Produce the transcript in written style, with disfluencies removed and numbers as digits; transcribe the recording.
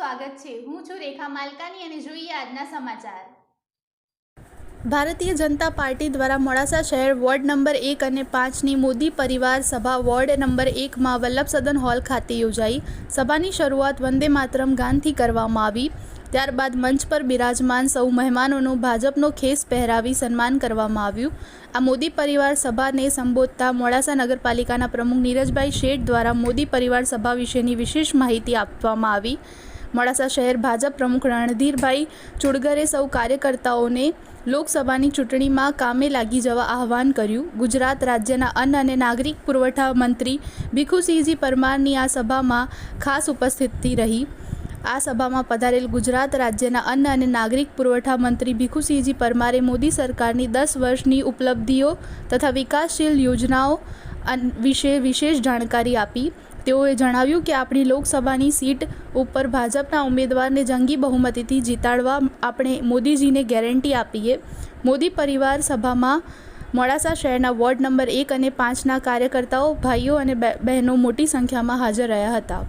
સ્વાગત છે। હું છું રેખા માલકાની અને જોઈએ આજના સમાચાર। ભારતીય જનતા પાર્ટી દ્વારા મોડાસા શહેર વોર્ડ નંબર 1 અને 5ની મોદી પરિવાર સભા વોર્ડ નંબર 1માં વલ્લભ સદન હોલ ખાતે યોજાઈ। સભાની શરૂઆત વંદે માતરમ ગાનથી કરવામાં આવી। ત્યારબાદ મંચ પર બિરાજમાન સૌ મહેમાનોનું ભાજપનો ખેસ પહેરાવી સન્માન કરવામાં આવ્યું। આ મોદી પરિવાર સભાને સંબોધતા મોડાસા નગરપાલિકાના પ્રમુખ નીરજભાઈ શેઠ દ્વારા મોદી પરિવાર સભા વિશેની વિશેષ માહિતી આપવામાં આવી। મોડાસા શહેર ભાજપ પ્રમુખ રણધીરભાઈ ચુડગરે સૌ કાર્યકર્તાઓને લોકસભાની ચૂંટણીમાં કામે લાગી જવા આહવાન કર્યું। ગુજરાત રાજ્યના અન્ન અને નાગરિક પુરવઠા મંત્રી ભીખુસિંહજી પરમારની આ સભામાં ખાસ ઉપસ્થિતિ રહી। આ સભામાં પધારેલ ગુજરાત રાજ્યના અન્ન અને નાગરિક પુરવઠા મંત્રી ભીખુસિંહજી પરમારે મોદી સરકારની 10 વર્ષની ઉપલબ્ધિઓ તથા વિકાસશીલ યોજનાઓ વિશે વિશેષ જાણકારી આપી। તેઓએ જણાવ્યું કે આપણી લોકસભાની સીટ ઉપર ભાજપના ઉમેદવારને જંગી બહુમતીથી જીતાડવા આપણે મોદીજીને ગેરંટી આપીએ। મોદી પરિવાર સભામાં મોડાસા શહેરના વોર્ડ નંબર 1 અને 5ના કાર્યકર્તાઓ, ભાઈઓ અને બહેનો મોટી સંખ્યામાં હાજર રહ્યા હતા।